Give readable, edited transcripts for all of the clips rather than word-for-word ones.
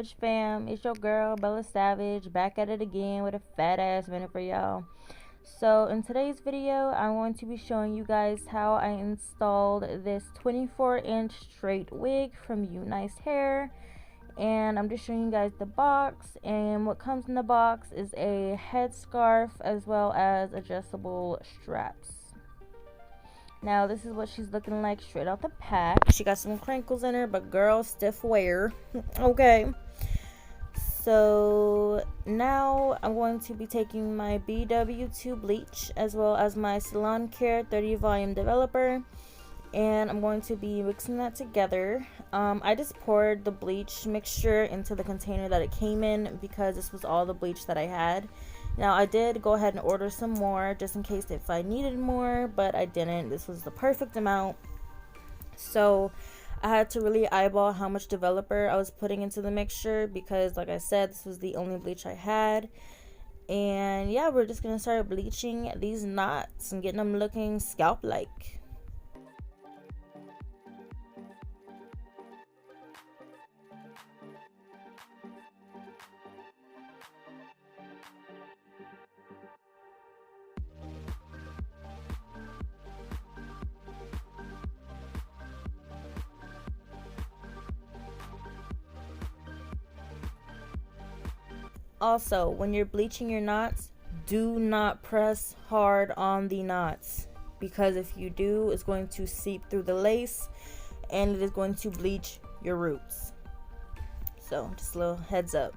BxllaSavagx fam, it's your girl BxllaSavagx back at it again with a fat ass minute for y'all. So in today's video, I'm going to be showing you guys how I installed this 24-inch straight wig from Unice Hair, and I'm just showing you guys the box. And what comes in the box is a headscarf as well as adjustable straps. Now this is what she's looking like straight out the pack. She got some crinkles in her, but girl, stiff wear. Okay. So now I'm going to be taking my BW2 bleach as well as my Salon Care 30 volume developer, and I'm going to be mixing that together. I just poured the bleach mixture into the container that it came in because this was all the bleach that I had. Now I did go ahead and order some more just in case if I needed more, but I didn't. This was the perfect amount. So I had to really eyeball how much developer I was putting into the mixture because, like I said, this was the only bleach I had. And yeah, we're just gonna start bleaching these knots and getting them looking scalp-like. Also, when you're bleaching your knots, do not press hard on the knots, because if you do, it's going to seep through the lace and it is going to bleach your roots. So just a little heads up.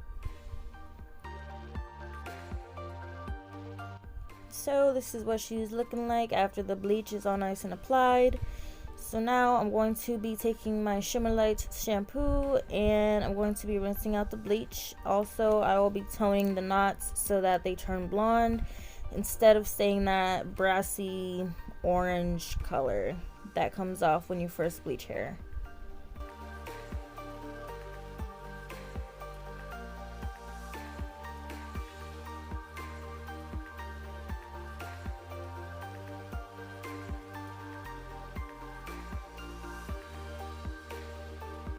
So this is what she's looking like after the bleach is all nice and applied. So now I'm going to be taking my Shimmer Light shampoo and I'm going to be rinsing out the bleach. Also, I will be toning the knots so that they turn blonde instead of staying that brassy orange color that comes off when you first bleach hair.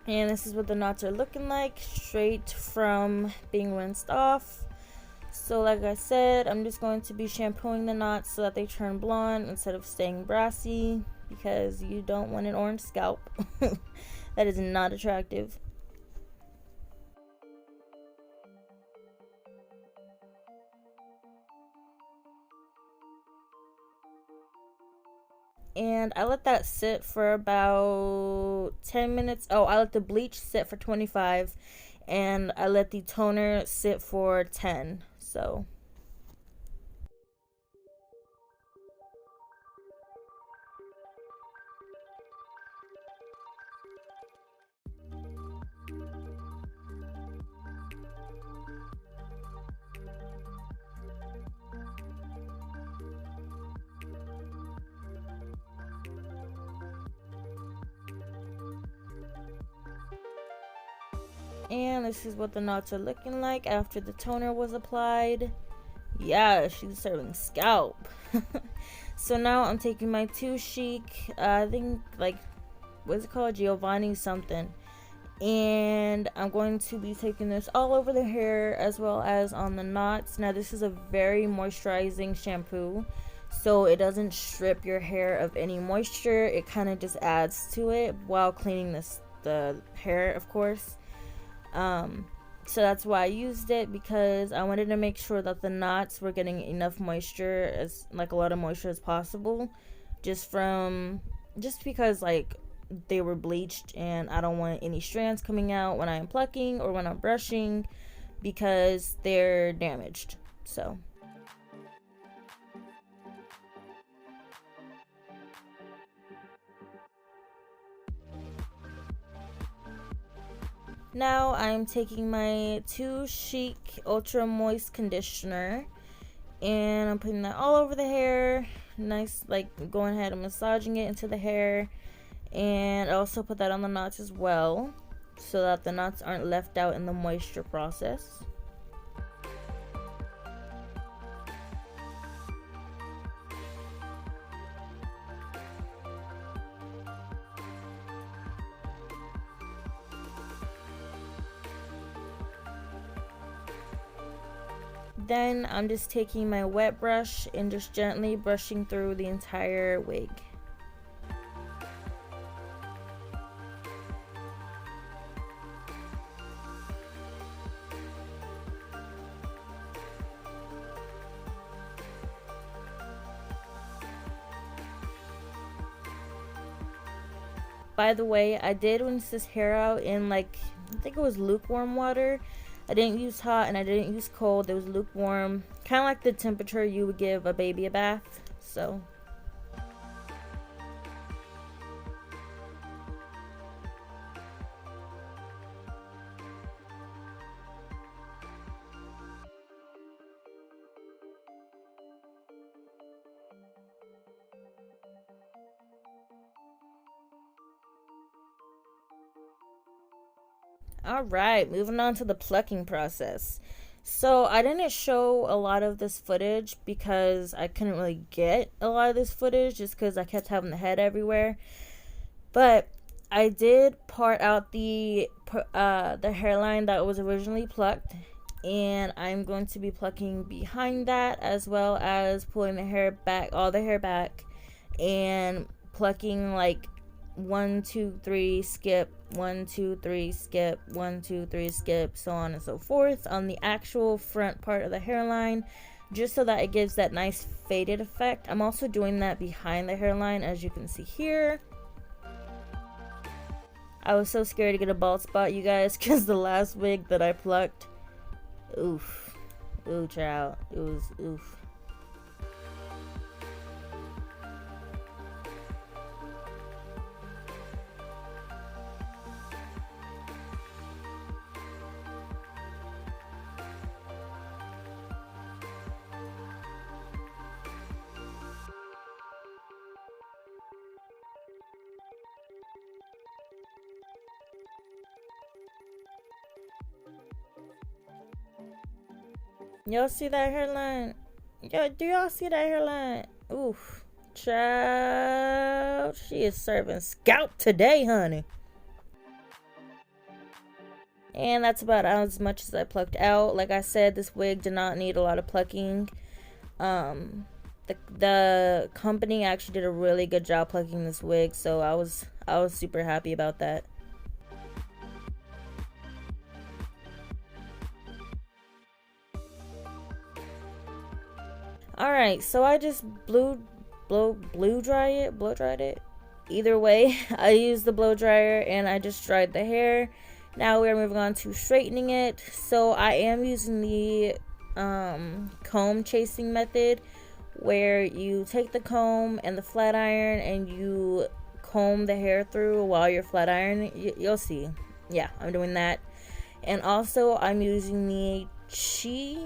And this is what the knots are looking like straight from being rinsed off. So like I said, I'm just going to be shampooing the knots so that they turn blonde instead of staying brassy, because you don't want an orange scalp. That is not attractive. And I let that sit for about 10 minutes. Oh, I let the bleach sit for 25 and I let the toner sit for 10. So and this is what the knots are looking like after the toner was applied. Yeah, she's serving scalp. So now I'm taking my Too Chic, I think, like, what's it called, Giovanni something, and I'm going to be taking this all over the hair as well as on the knots. Now this is a very moisturizing shampoo, so it doesn't strip your hair of any moisture. It kind of just adds to it while cleaning the hair, of course. So that's why I used it, because I wanted to make sure that the knots were getting enough moisture, as like a lot of moisture as possible, just because like they were bleached, and I don't want any strands coming out when I'm plucking or when I'm brushing because they're damaged. So now I'm taking my Too Chic Ultra Moist Conditioner and I'm putting that all over the hair. Nice, like going ahead and massaging it into the hair. And I also put that on the knots as well, so that the knots aren't left out in the moisture process. Then I'm just taking my wet brush and just gently brushing through the entire wig. By the way, I did rinse this hair out in like, I think it was lukewarm water. I didn't use hot and I didn't use cold. It was lukewarm, kind of like the temperature you would give a baby a bath. So alright, moving on to the plucking process. So I didn't show a lot of this footage because I couldn't really get a lot of this footage just because I kept having the head everywhere. But I did part out the hairline that was originally plucked, and I'm going to be plucking behind that as well as pulling the hair back, all the hair back, and plucking like 1 2 3 skip, 1 2 3 skip, 1 2 3 skip, so on and so forth on the actual front part of the hairline, just so that it gives that nice faded effect. I'm also doing that behind the hairline, as you can see here. I was so scared to get a bald spot, you guys, because the last wig that I plucked, oof, ooh child, it was oof. Y'all see that hairline? Yo, do y'all see that hairline? Oof. Child, she is serving scalp today, honey. And that's about as much as I plucked out. Like I said, this wig did not need a lot of plucking. The company actually did a really good job plucking this wig, so I was super happy about that. Alright, so I just blow dried it. Either way, I used the blow dryer and I just dried the hair. Now we're moving on to straightening it. So I am using the comb chasing method, where you take the comb and the flat iron and you comb the hair through while you're flat ironing. You'll see. Yeah, I'm doing that. And also I'm using the chai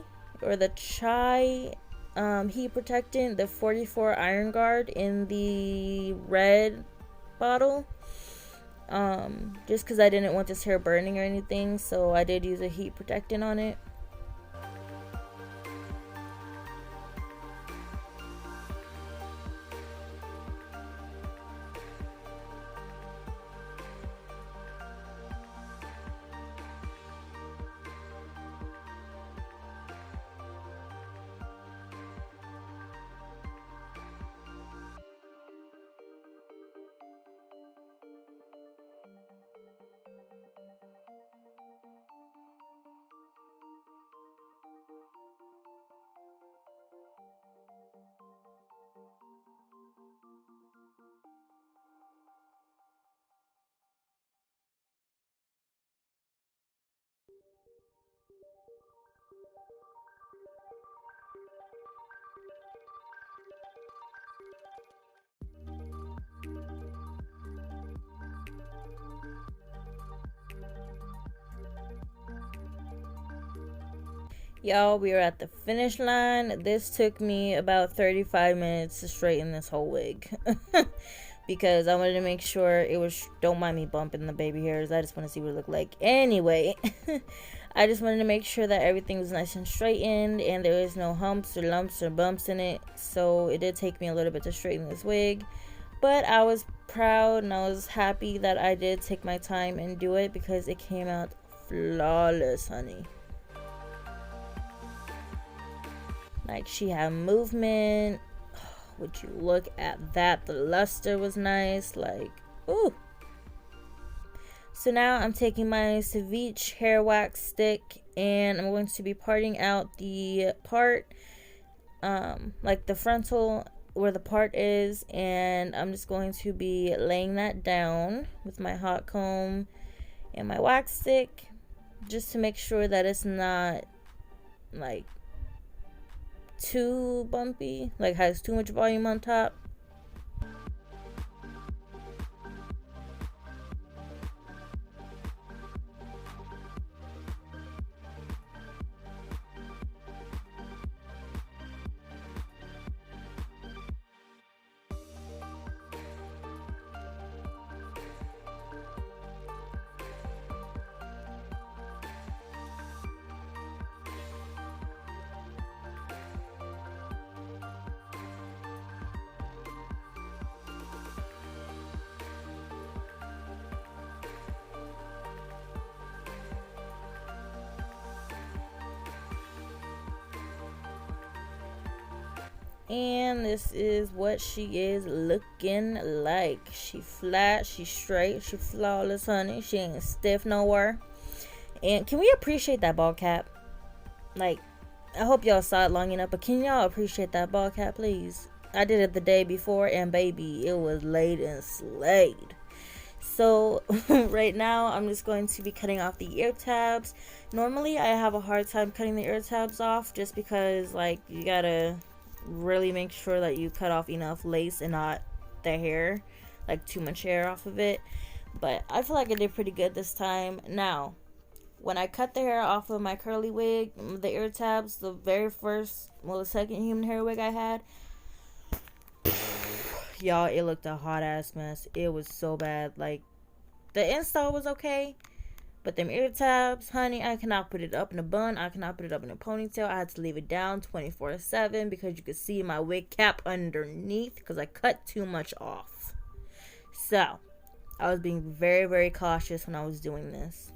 heat protectant, the 44 iron guard in the red bottle, just because I didn't want this hair burning or anything, so I did use a heat protectant on it. Y'all, we are at the finish line. This took me about 35 minutes to straighten this whole wig. Because I wanted to make sure it was, don't mind me bumping the baby hairs, I just want to see what it looked like. Anyway, I just wanted to make sure that everything was nice and straightened and there was no humps or lumps or bumps in it. So it did take me a little bit to straighten this wig. But I was proud and I was happy that I did take my time and do it, because it came out flawless, honey. Like, she had movement. Would you look at that? The luster was nice. Like, ooh. So now I'm taking my Savagx hair wax stick and I'm going to be parting out the part, like the frontal where the part is, and I'm just going to be laying that down with my hot comb and my wax stick just to make sure that it's not like too bumpy, like has too much volume on top. And this is what she is looking like. She flat, she straight, she flawless, honey. She ain't stiff nowhere. And can we appreciate that ball cap? Like, I hope y'all saw it long enough, but can y'all appreciate that ball cap, please? I did it the day before, and baby, it was laid and slayed. So right now I'm just going to be cutting off the ear tabs. Normally I have a hard time cutting the ear tabs off just because, like, you gotta really make sure that you cut off enough lace and not the hair, like too much hair off of it. But I feel like I did pretty good this time. Now, when I cut the hair off of my curly wig, the ear tabs, the second human hair wig I had, y'all, it looked a hot ass mess. It was so bad. Like, the install was okay, but them ear tabs, honey, I cannot put it up in a bun. I cannot put it up in a ponytail. I had to leave it down 24/7 because you could see my wig cap underneath because I cut too much off. So, I was being very, very cautious when I was doing this.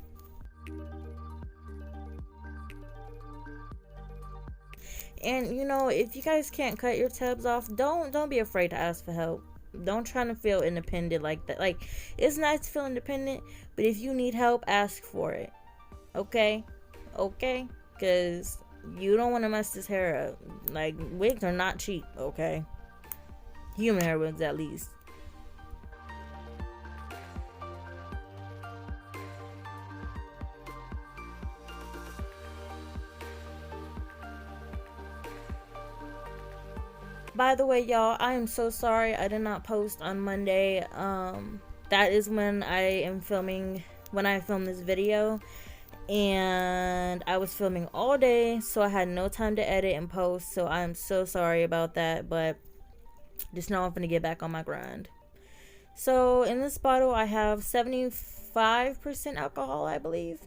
And, you know, if you guys can't cut your tabs off, don't be afraid to ask for help. Don't try to feel independent like that. Like, it's nice to feel independent, but if you need help, ask for it. Okay? Because you don't want to mess this hair up. Like, wigs are not cheap, okay? Human hair wigs, at least. By the way, y'all, I am so sorry I did not post on Monday. That is when I filmed this video, and I was filming all day, so I had no time to edit and post, so I'm so sorry about that, but just know I'm gonna get back on my grind. So in this bottle I have 75% alcohol, I believe,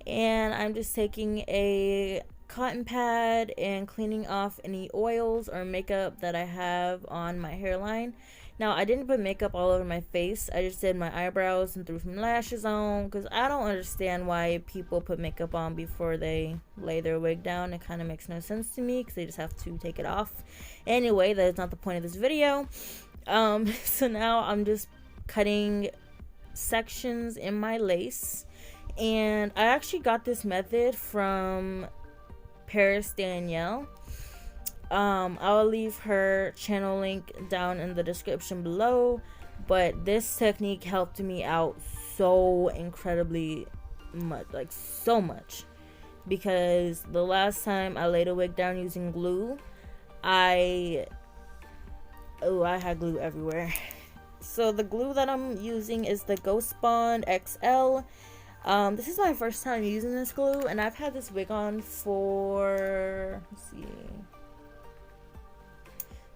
and I'm just taking a cotton pad and cleaning off any oils or makeup that I have on my hairline. Now, I didn't put makeup all over my face. I just did my eyebrows and threw some lashes on because I don't understand why people put makeup on before they lay their wig down. It kind of makes no sense to me because they just have to take it off. Anyway, that is not the point of this video. So now I'm just cutting sections in my lace, and I actually got this method from ParisDanielle. I'll leave her channel link down in the description below, but this technique helped me out so incredibly much, like so much, because the last time I laid a wig down using glue, I had glue everywhere. So the glue that I'm using is the Ghost Bond XL. This is my first time using this glue, and I've had this wig on for, let's see,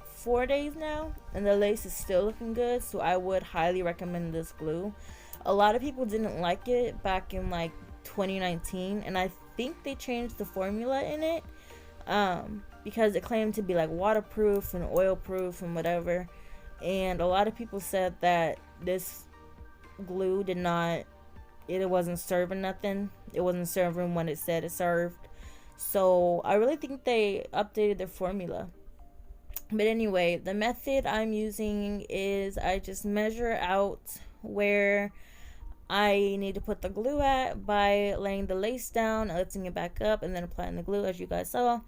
4 days now, and the lace is still looking good, so I would highly recommend this glue. A lot of people didn't like it back in like 2019, and I think they changed the formula in it, because it claimed to be like waterproof and oil proof and whatever, and a lot of people said that this glue it wasn't serving nothing. It wasn't serving when it said it served. So I really think they updated their formula. But anyway, the method I'm using is I just measure out where I need to put the glue at by laying the lace down, lifting it back up, and then applying the glue, as you guys saw.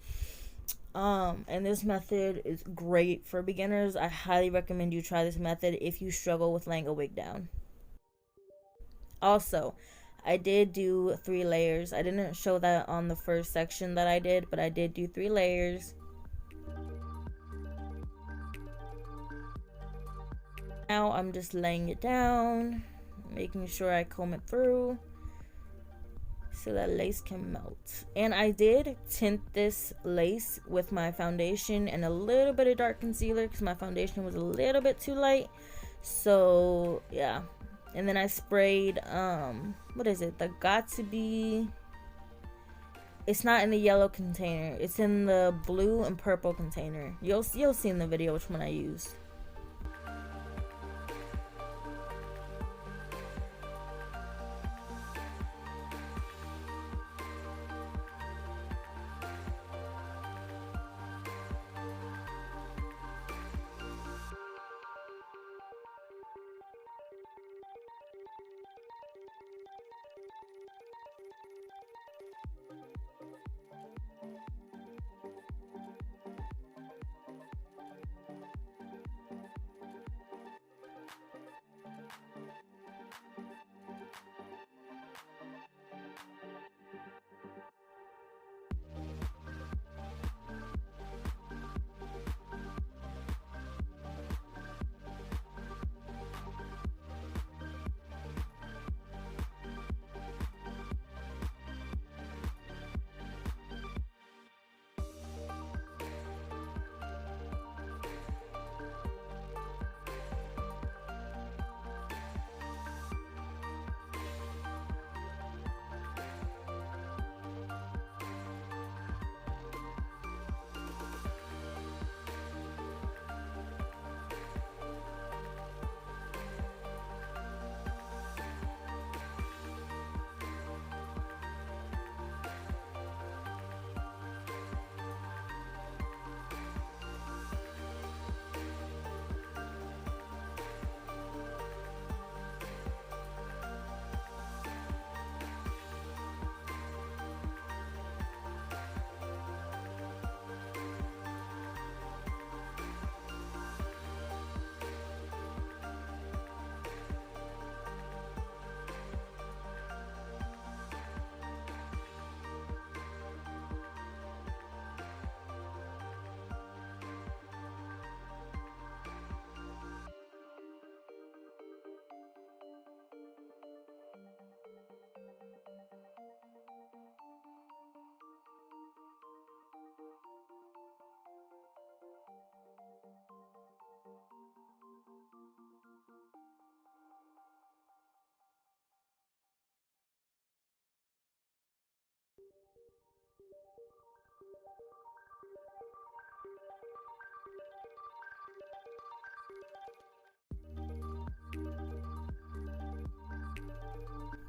And this method is great for beginners. I highly recommend you try this method if you struggle with laying a wig down. Also, I did do 3 layers. I didn't show that on the first section that I did, but I did do 3 layers. Now I'm just laying it down, making sure I comb it through so that lace can melt. And I did tint this lace with my foundation and a little bit of dark concealer because my foundation was a little bit too light. So yeah, and then I sprayed what is it, the Got To Be, it's not in the yellow container, it's in the blue and purple container. You'll see in the video which one I used.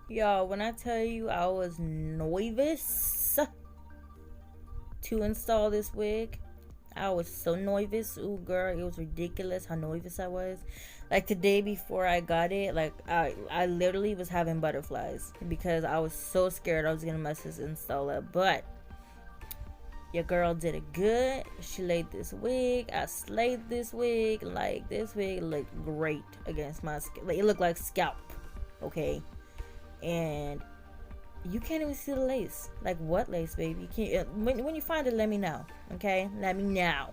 Y'all, when I tell you I was nervous to install this wig, I was so nervous. Ooh, girl, it was ridiculous how nervous I was. Like the day before I got it, like I literally was having butterflies because I was so scared I was gonna mess this install up. But your girl did it good. She laid this wig. I slayed this wig. Like, this wig looked great against my skin. Like, it looked like scalp. Okay. And you can't even see the lace. Like, what lace, baby? When you find it, let me know. Okay? Let me know.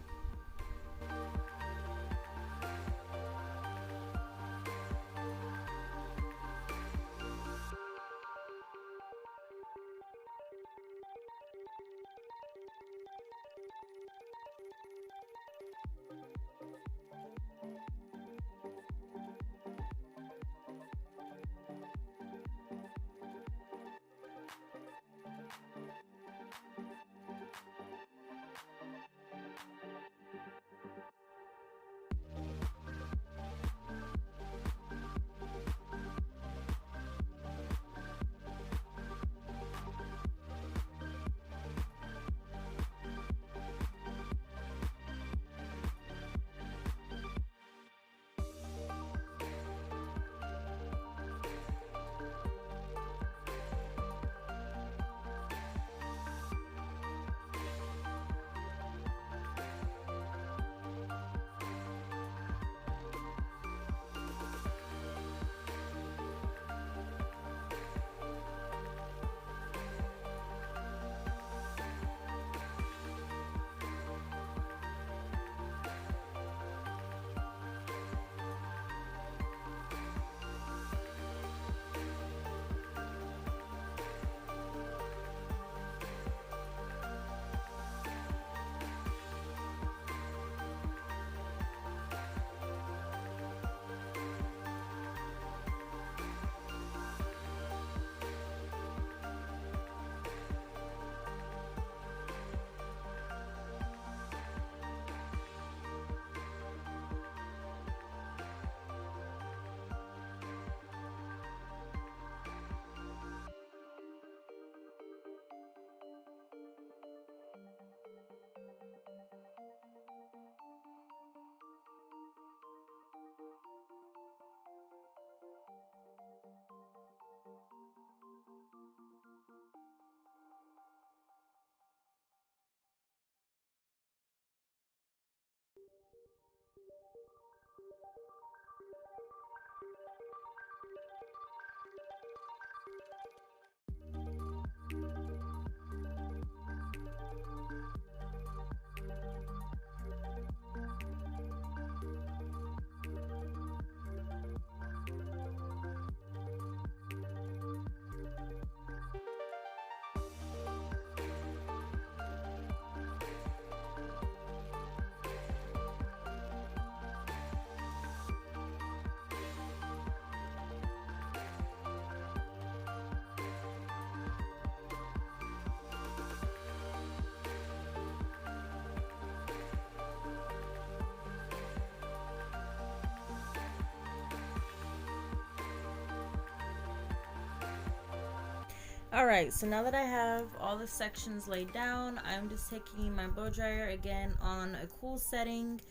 Alright, so now that I have all the sections laid down, I'm just taking my blow dryer again on a cool setting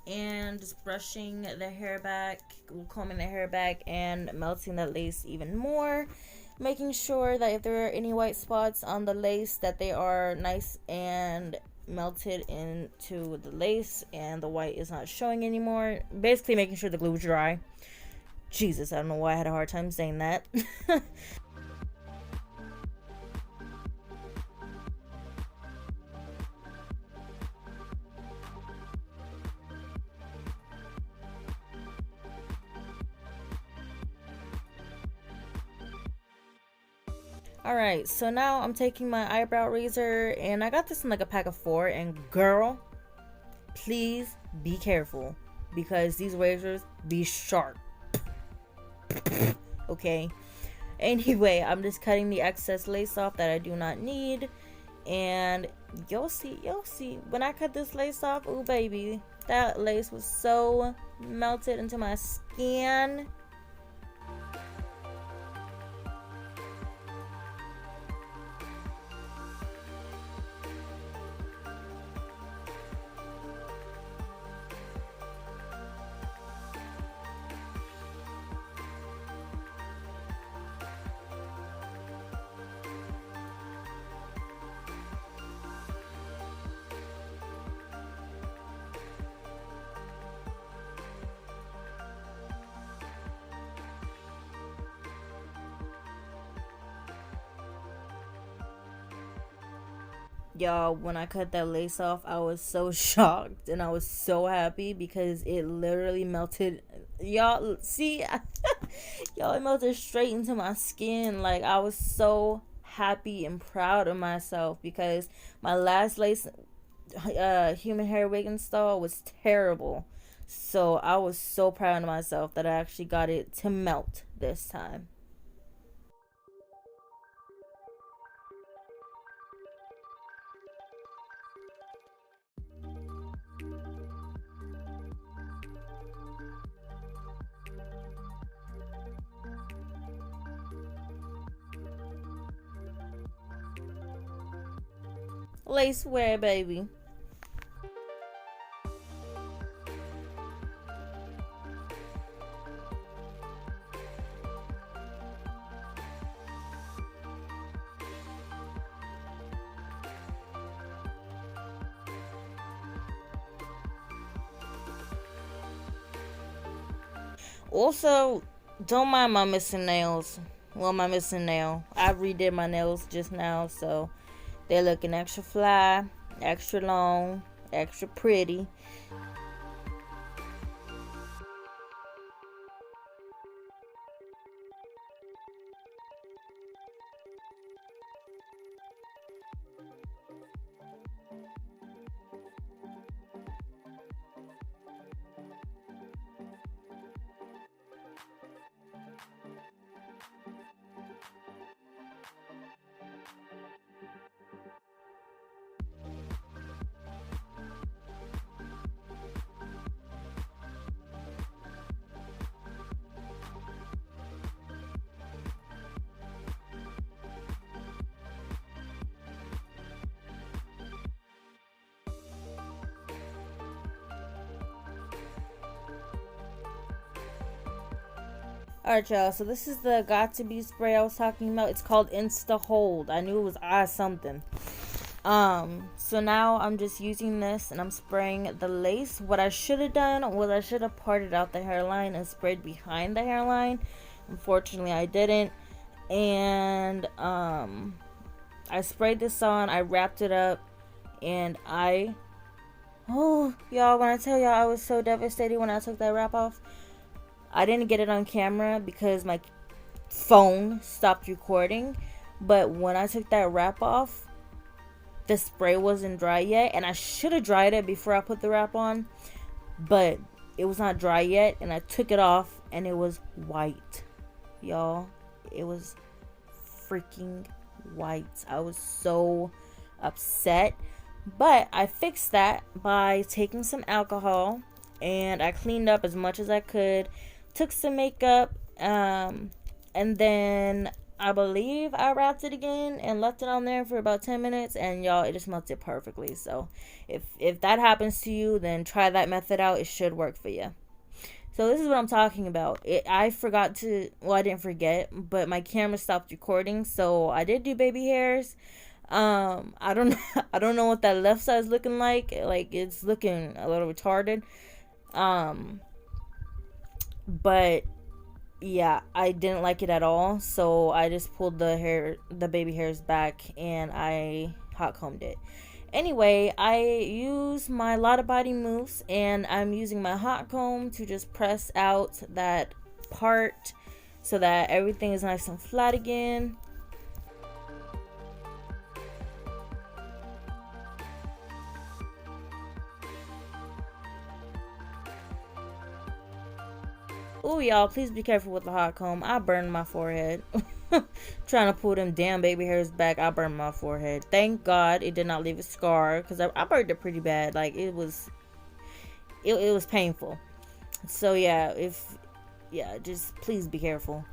and just brushing the hair back, combing the hair back, and melting the lace even more. Making sure that if there are any white spots on the lace, that they are nice and melted into the lace and the white is not showing anymore. Basically making sure the glue is dry. Jesus, I don't know why I had a hard time saying that. Alright, so now I'm taking my eyebrow razor, and I got this in like a pack of 4, and girl, please be careful, because these razors be sharp. Okay, anyway, I'm just cutting the excess lace off that I do not need, and you'll see, when I cut this lace off, ooh baby, that lace was so melted into my skin. Y'all, when I cut that lace off, I was so shocked and I was so happy because it literally melted. Y'all, see? Y'all, it melted straight into my skin. Like, I was so happy and proud of myself because my last lace human hair wig install was terrible. So I was so proud of myself that I actually got it to melt this time. Lace wear, baby. Also, don't mind my missing nails. Well, my missing nail. I redid my nails just now, so they're looking extra fly, extra long, extra pretty. Alright, y'all, so this is the Got To Be spray I was talking about. It's called Insta Hold. I knew it was something. So now I'm just using this and I'm spraying the lace. What I should have done was I should have parted out the hairline and sprayed behind the hairline. Unfortunately, I didn't. And I sprayed this on, I wrapped it up, and oh, y'all, when I tell y'all I was so devastated when I took that wrap off. I didn't get it on camera because my phone stopped recording. But when I took that wrap off, the spray wasn't dry yet. And I should have dried it before I put the wrap on. But it was not dry yet. And I took it off and it was white. Y'all, it was freaking white. I was so upset. But I fixed that by taking some alcohol. And I cleaned up as much as I could. Took some makeup, and then I believe I wrapped it again and left it on there for about 10 minutes, and y'all, it just melted perfectly. So if that happens to you, then try that method out. It should work for you. So this is what I'm talking about. I forgot to, well, I didn't forget, but my camera stopped recording, so I did do baby hairs. I don't I don't know what that left side is looking like. Like, it's looking a little retarded. But yeah, I didn't like it at all, so I just pulled the baby hairs back, and I hot combed it. Anyway, I use my Lotta Body mousse, and I'm using my hot comb to just press out that part so that everything is nice and flat again. Oh, y'all, please be careful with the hot comb. I burned my forehead. Trying to pull them damn baby hairs back, I burned my forehead. Thank God it did not leave a scar, because I burned it pretty bad. Like, it was painful. So yeah, just please be careful.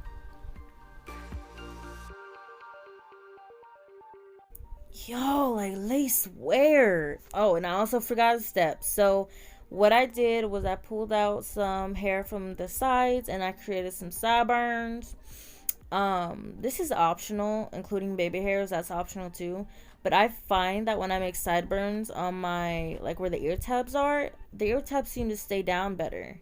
Yo, like, lace wear. Oh, and I also forgot a step. So what I did was I pulled out some hair from the sides, and I created some sideburns. This is optional, including baby hairs. That's optional too. But I find that when I make sideburns on my, like, where the ear tabs are, the ear tabs seem to stay down better.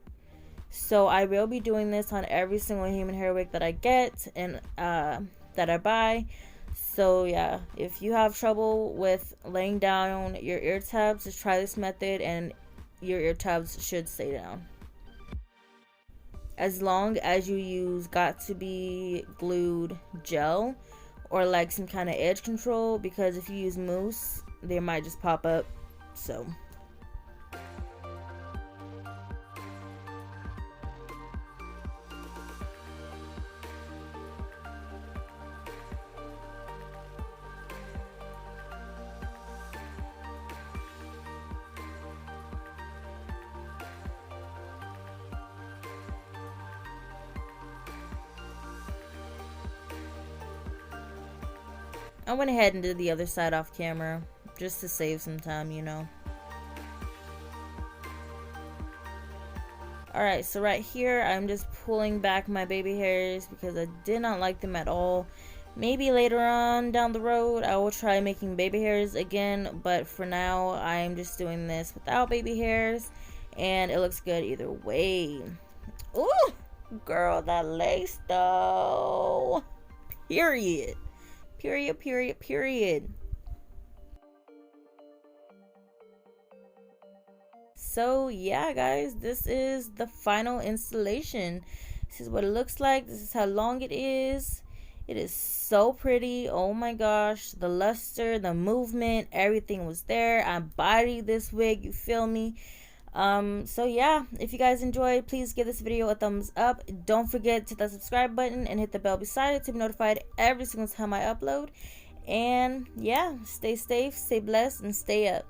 So I will be doing this on every single human hair wig that I get and that I buy. So yeah, if you have trouble with laying down your ear tabs, just try this method and your ear tabs should stay down. As long as you use got to be glued gel or like some kind of edge control, because if you use mousse, they might just pop up. So I went ahead and did the other side off camera just to save some time, you know. Alright, so right here I'm just pulling back my baby hairs because I did not like them at all. Maybe later on down the road I will try making baby hairs again, but for now I'm just doing this without baby hairs, and it looks good either way. Ooh, girl, that lace though. Period. Period. So yeah, guys, this is the final installation. This is what it looks like. This is how long it is. It is so pretty. Oh my gosh, the luster, the movement, everything was there. I bodied this wig, you feel me? So yeah, if you guys enjoyed, please give this video a thumbs up. Don't forget to hit that subscribe button and hit the bell beside it to be notified every single time I upload. And yeah, stay safe, stay blessed, and stay up.